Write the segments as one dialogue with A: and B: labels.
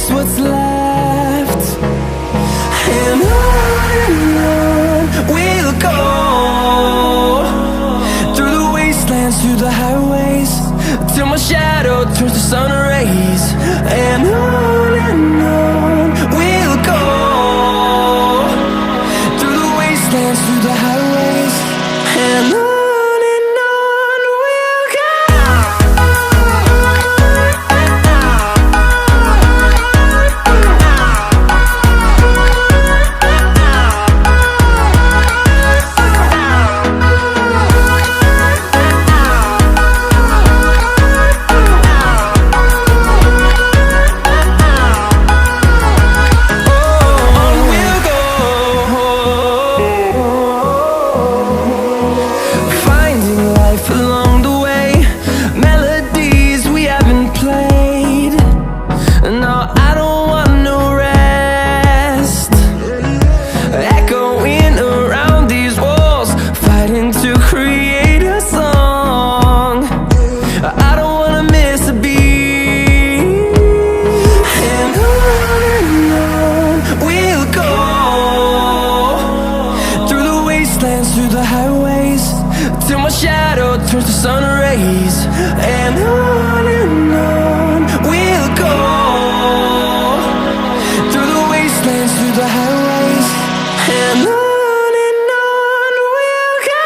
A: just what's left. And on we'll go, through the wastelands, through the highways, till my shadow turns to sun rays. And on we'll go, through the wastelands, through the highways, and on. Through the highways, till my shadow turns to sun rays. And on we'll go, through the wastelands, through the highways, and on we'll go.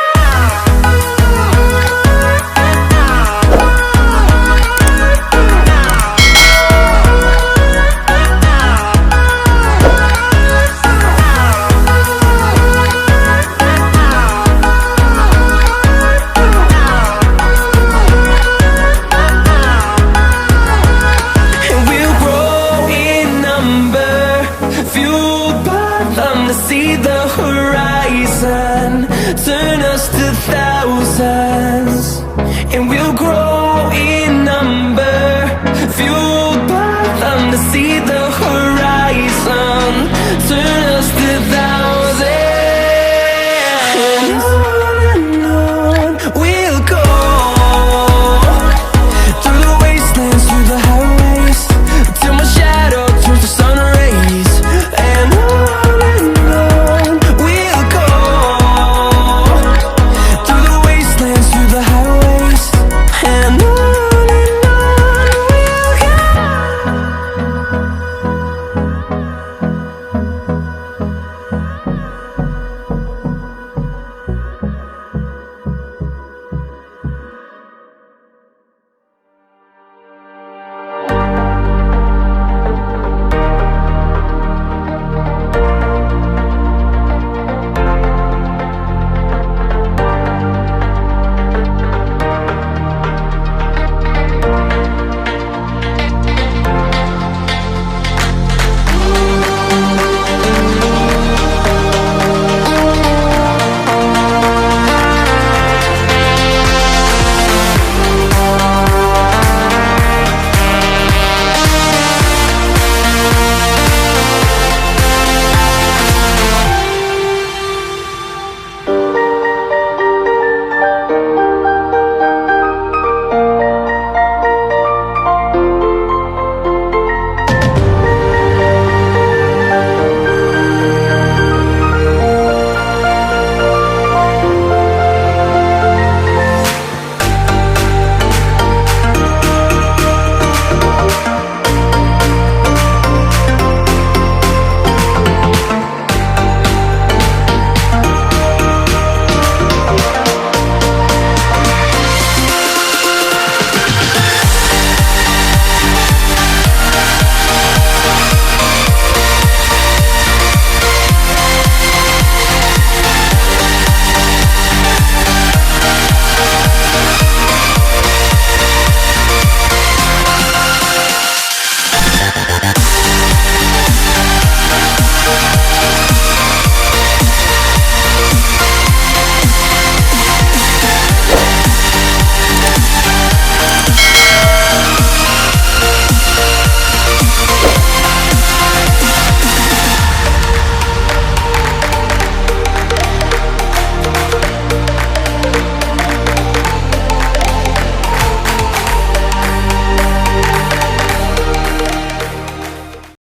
A: See the horizon turn us to thousands, and we'll grow in number, fueled by them to see the horizon.